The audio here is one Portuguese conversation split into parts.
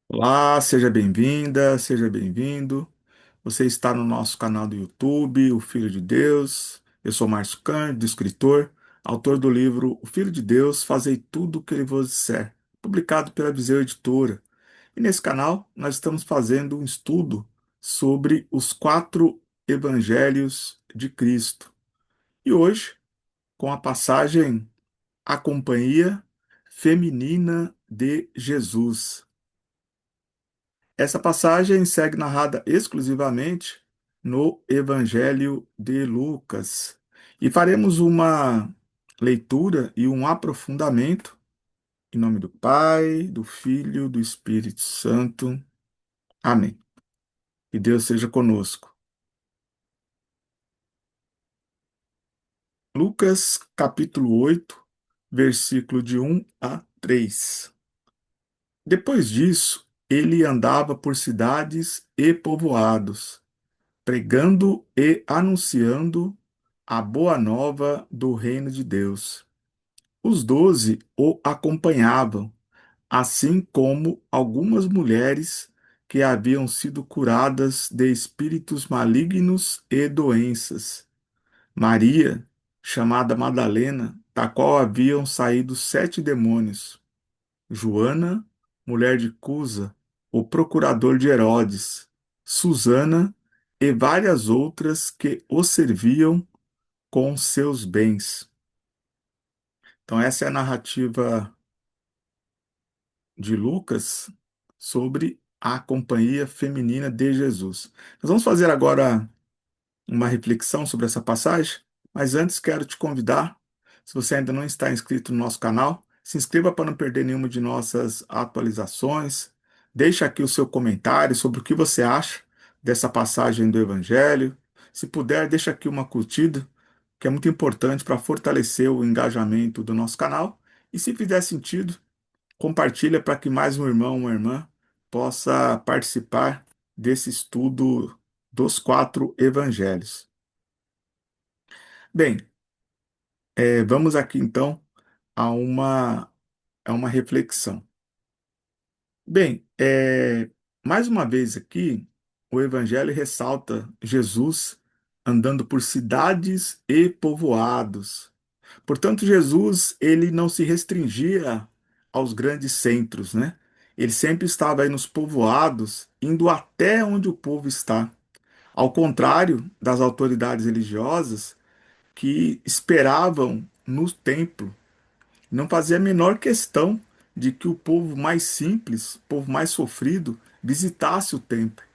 Olá, seja bem-vinda, seja bem-vindo. Você está no nosso canal do YouTube, O Filho de Deus. Eu sou Márcio Cândido, escritor, autor do livro O Filho de Deus, Fazei Tudo o que Ele vos disser, publicado pela Viseu Editora. E nesse canal nós estamos fazendo um estudo sobre os quatro evangelhos de Cristo. E hoje, com a passagem A Companhia Feminina de Jesus. Essa passagem segue narrada exclusivamente no Evangelho de Lucas. E faremos uma leitura e um aprofundamento em nome do Pai, do Filho, do Espírito Santo. Amém. Que Deus seja conosco. Lucas, capítulo 8, versículo de 1 a 3. Depois disso, ele andava por cidades e povoados, pregando e anunciando a boa nova do reino de Deus. Os 12 o acompanhavam, assim como algumas mulheres que haviam sido curadas de espíritos malignos e doenças. Maria, chamada Madalena, da qual haviam saído 7 demônios. Joana, mulher de Cusa, o procurador de Herodes, Susana e várias outras que o serviam com seus bens. Então, essa é a narrativa de Lucas sobre a companhia feminina de Jesus. Nós vamos fazer agora uma reflexão sobre essa passagem, mas antes quero te convidar, se você ainda não está inscrito no nosso canal, se inscreva para não perder nenhuma de nossas atualizações. Deixa aqui o seu comentário sobre o que você acha dessa passagem do Evangelho. Se puder, deixa aqui uma curtida, que é muito importante para fortalecer o engajamento do nosso canal. E se fizer sentido, compartilha para que mais um irmão, uma irmã possa participar desse estudo dos quatro evangelhos. Bem, vamos aqui então a uma reflexão. Bem, mais uma vez aqui, o Evangelho ressalta Jesus andando por cidades e povoados. Portanto, Jesus, ele não se restringia aos grandes centros, né? Ele sempre estava aí nos povoados, indo até onde o povo está. Ao contrário das autoridades religiosas que esperavam no templo, não fazia a menor questão de que o povo mais simples, o povo mais sofrido, visitasse o templo,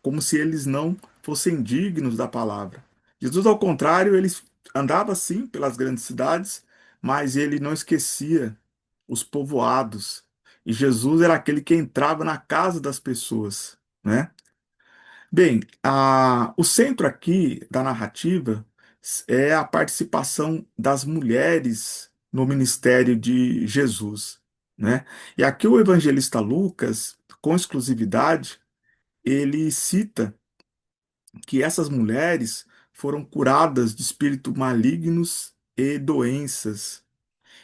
como se eles não fossem dignos da palavra. Jesus, ao contrário, ele andava sim pelas grandes cidades, mas ele não esquecia os povoados. E Jesus era aquele que entrava na casa das pessoas, né? Bem, o centro aqui da narrativa é a participação das mulheres no ministério de Jesus, né? E aqui o evangelista Lucas, com exclusividade, ele cita que essas mulheres foram curadas de espíritos malignos e doenças.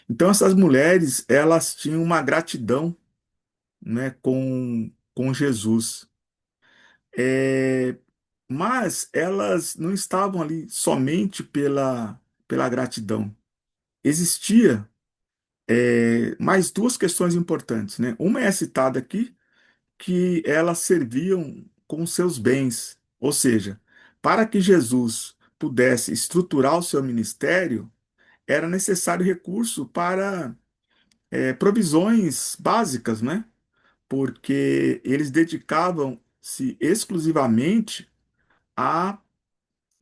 Então essas mulheres, elas tinham uma gratidão, né, com Jesus. É, mas elas não estavam ali somente pela gratidão. Existia mais duas questões importantes, né? Uma é citada aqui, que elas serviam com seus bens, ou seja, para que Jesus pudesse estruturar o seu ministério, era necessário recurso para provisões básicas, né? Porque eles dedicavam-se exclusivamente à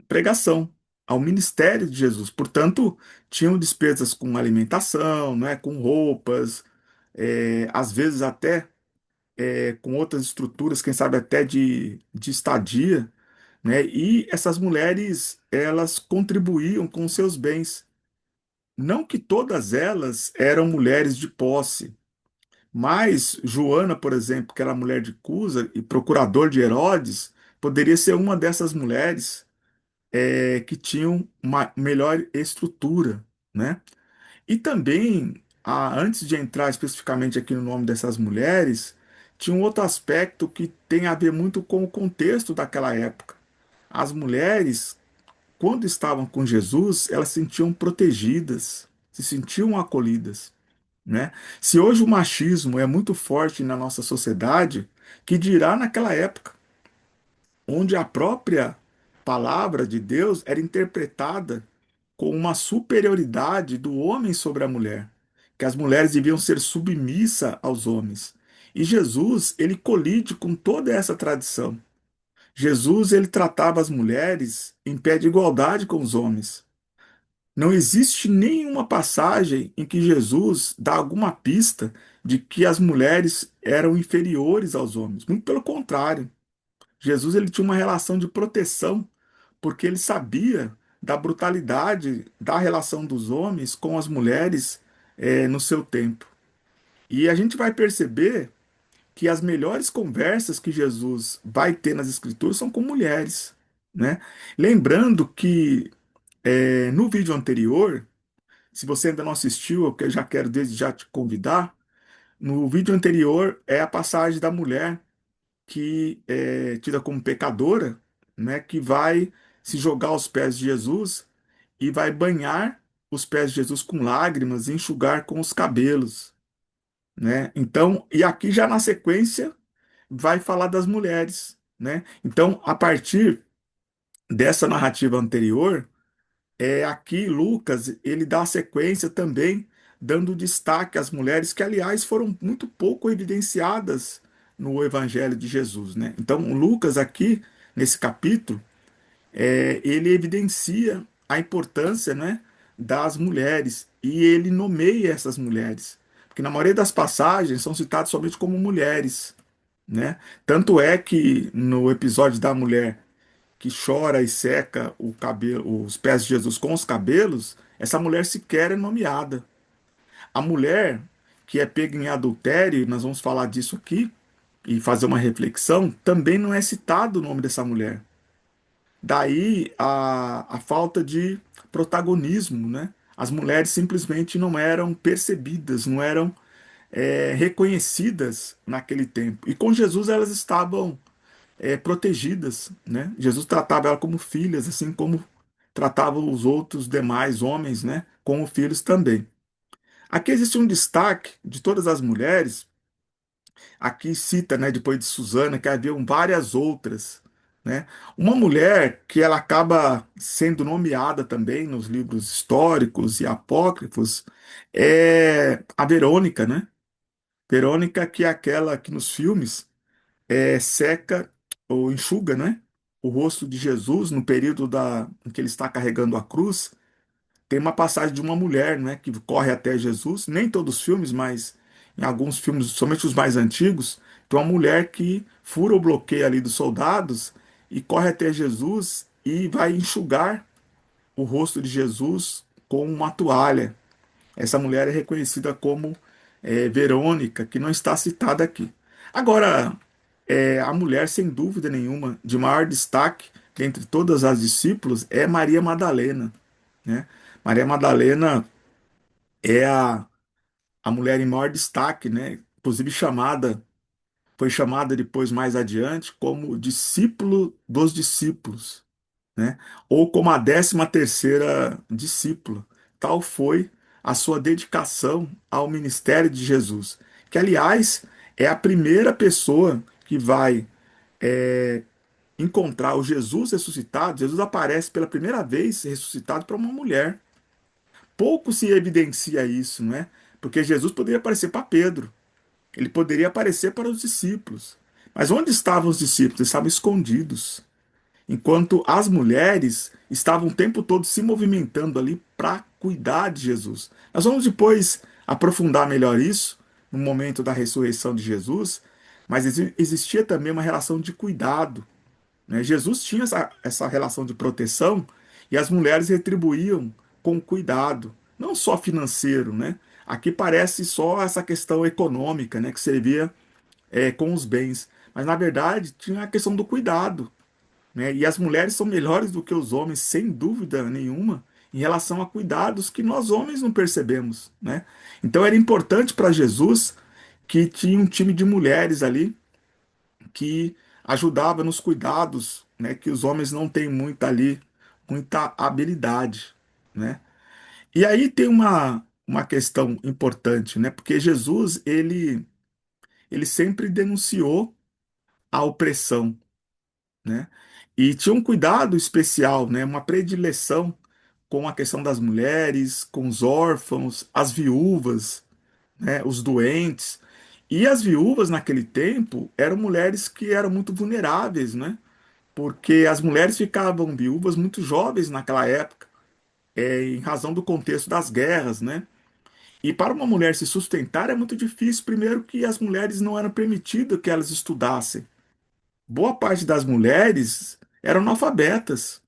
pregação, ao ministério de Jesus. Portanto, tinham despesas com alimentação, né, com roupas, às vezes até com outras estruturas, quem sabe até de estadia, né? E essas mulheres, elas contribuíam com seus bens. Não que todas elas eram mulheres de posse, mas Joana, por exemplo, que era mulher de Cusa e procurador de Herodes, poderia ser uma dessas mulheres que tinham uma melhor estrutura, né? E também, antes de entrar especificamente aqui no nome dessas mulheres, tinha um outro aspecto que tem a ver muito com o contexto daquela época. As mulheres, quando estavam com Jesus, elas se sentiam protegidas, se sentiam acolhidas, né? Se hoje o machismo é muito forte na nossa sociedade, que dirá naquela época, onde a própria palavra de Deus era interpretada com uma superioridade do homem sobre a mulher, que as mulheres deviam ser submissas aos homens. E Jesus, ele colide com toda essa tradição. Jesus, ele tratava as mulheres em pé de igualdade com os homens. Não existe nenhuma passagem em que Jesus dá alguma pista de que as mulheres eram inferiores aos homens. Muito pelo contrário. Jesus, ele tinha uma relação de proteção, porque ele sabia da brutalidade da relação dos homens com as mulheres no seu tempo. E a gente vai perceber que as melhores conversas que Jesus vai ter nas Escrituras são com mulheres, né? Lembrando que no vídeo anterior, se você ainda não assistiu, eu já quero desde já te convidar. No vídeo anterior é a passagem da mulher que é tida como pecadora, né? Que vai se jogar aos pés de Jesus e vai banhar os pés de Jesus com lágrimas e enxugar com os cabelos, né? Então, e aqui já na sequência vai falar das mulheres, né? Então, a partir dessa narrativa anterior, aqui Lucas, ele dá a sequência também dando destaque às mulheres que, aliás, foram muito pouco evidenciadas no Evangelho de Jesus, né? Então, Lucas aqui nesse capítulo ele evidencia a importância, né, das mulheres e ele nomeia essas mulheres, porque na maioria das passagens são citadas somente como mulheres, né? Tanto é que no episódio da mulher que chora e seca o cabelo, os pés de Jesus com os cabelos, essa mulher sequer é nomeada. A mulher que é pega em adultério, e nós vamos falar disso aqui e fazer uma reflexão, também não é citado o nome dessa mulher. Daí a falta de protagonismo, né? As mulheres simplesmente não eram percebidas, não eram reconhecidas naquele tempo. E com Jesus elas estavam protegidas, né? Jesus tratava ela como filhas, assim como tratava os outros demais homens, né? Como filhos também. Aqui existe um destaque de todas as mulheres. Aqui cita, né, depois de Susana, que haviam várias outras, né? Uma mulher que ela acaba sendo nomeada também nos livros históricos e apócrifos é a Verônica, né? Verônica, que é aquela que nos filmes seca ou enxuga, né? O rosto de Jesus no período em que ele está carregando a cruz. Tem uma passagem de uma mulher, né, que corre até Jesus, nem todos os filmes, mas em alguns filmes, somente os mais antigos, tem uma mulher que fura o bloqueio ali dos soldados e corre até Jesus e vai enxugar o rosto de Jesus com uma toalha. Essa mulher é reconhecida como Verônica, que não está citada aqui. Agora, a mulher, sem dúvida nenhuma, de maior destaque dentre todas as discípulos é Maria Madalena, né? Maria Madalena é a mulher em maior destaque, né? Inclusive foi chamada depois mais adiante como discípulo dos discípulos, né? Ou como a 13ª discípula. Tal foi a sua dedicação ao ministério de Jesus, que aliás é a primeira pessoa que vai encontrar o Jesus ressuscitado. Jesus aparece pela primeira vez ressuscitado para uma mulher. Pouco se evidencia isso, não é? Porque Jesus poderia aparecer para Pedro, ele poderia aparecer para os discípulos. Mas onde estavam os discípulos? Eles estavam escondidos. Enquanto as mulheres estavam o tempo todo se movimentando ali para cuidar de Jesus. Nós vamos depois aprofundar melhor isso no momento da ressurreição de Jesus, mas existia também uma relação de cuidado, né? Jesus tinha essa relação de proteção e as mulheres retribuíam com cuidado, não só financeiro, né? Aqui parece só essa questão econômica, né, que servia com os bens, mas na verdade tinha a questão do cuidado, né? E as mulheres são melhores do que os homens, sem dúvida nenhuma, em relação a cuidados que nós homens não percebemos, né? Então era importante para Jesus que tinha um time de mulheres ali que ajudava nos cuidados, né, que os homens não têm muita ali, muita habilidade, né? E aí tem uma questão importante, né? Porque Jesus, ele sempre denunciou a opressão, né? E tinha um cuidado especial, né? Uma predileção com a questão das mulheres, com os órfãos, as viúvas, né? Os doentes. E as viúvas naquele tempo eram mulheres que eram muito vulneráveis, né? Porque as mulheres ficavam viúvas muito jovens naquela época, em razão do contexto das guerras, né? E para uma mulher se sustentar é muito difícil, primeiro que as mulheres não eram permitido que elas estudassem. Boa parte das mulheres eram analfabetas.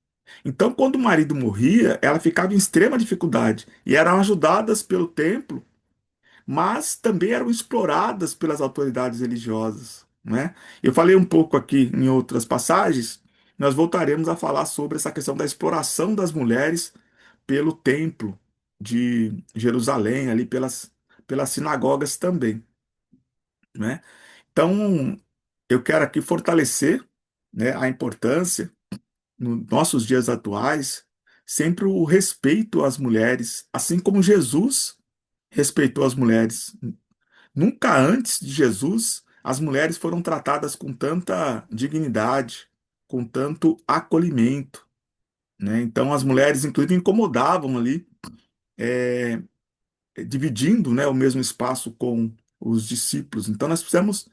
Então, quando o marido morria, ela ficava em extrema dificuldade e eram ajudadas pelo templo, mas também eram exploradas pelas autoridades religiosas, né? Eu falei um pouco aqui em outras passagens, nós voltaremos a falar sobre essa questão da exploração das mulheres pelo templo de Jerusalém, ali pelas sinagogas também, né? Então, eu quero aqui fortalecer, né, a importância, nos nossos dias atuais, sempre o respeito às mulheres, assim como Jesus respeitou as mulheres. Nunca antes de Jesus as mulheres foram tratadas com tanta dignidade, com tanto acolhimento, né? Então as mulheres, inclusive, incomodavam ali, é, dividindo, né, o mesmo espaço com os discípulos. Então nós precisamos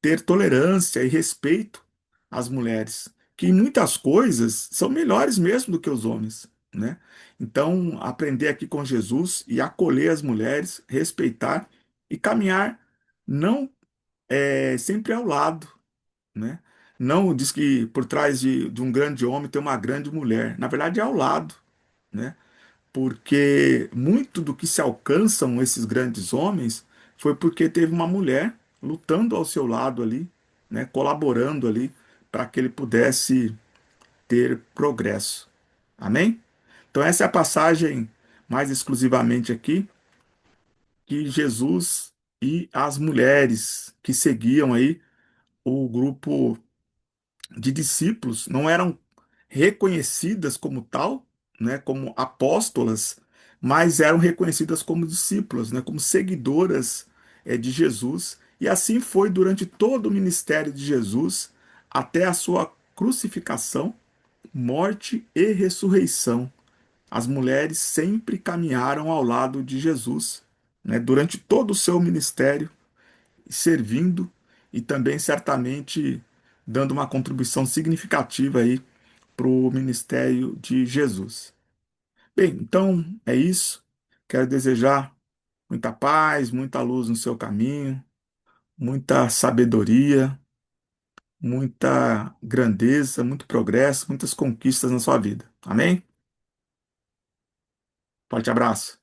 ter tolerância e respeito às mulheres, que em muitas coisas são melhores mesmo do que os homens, né? Então, aprender aqui com Jesus e acolher as mulheres, respeitar e caminhar não sempre ao lado, né? Não diz que por trás de um grande homem tem uma grande mulher. Na verdade, é ao lado, né? Porque muito do que se alcançam esses grandes homens foi porque teve uma mulher lutando ao seu lado ali, né, colaborando ali para que ele pudesse ter progresso. Amém? Então essa é a passagem mais exclusivamente aqui que Jesus e as mulheres que seguiam aí o grupo de discípulos não eram reconhecidas como tal, né, como apóstolas, mas eram reconhecidas como discípulas, né, como seguidoras de Jesus. E assim foi durante todo o ministério de Jesus, até a sua crucificação, morte e ressurreição. As mulheres sempre caminharam ao lado de Jesus, né, durante todo o seu ministério, servindo e também certamente dando uma contribuição significativa aí para o ministério de Jesus. Bem, então é isso. Quero desejar muita paz, muita luz no seu caminho, muita sabedoria, muita grandeza, muito progresso, muitas conquistas na sua vida. Amém? Forte abraço.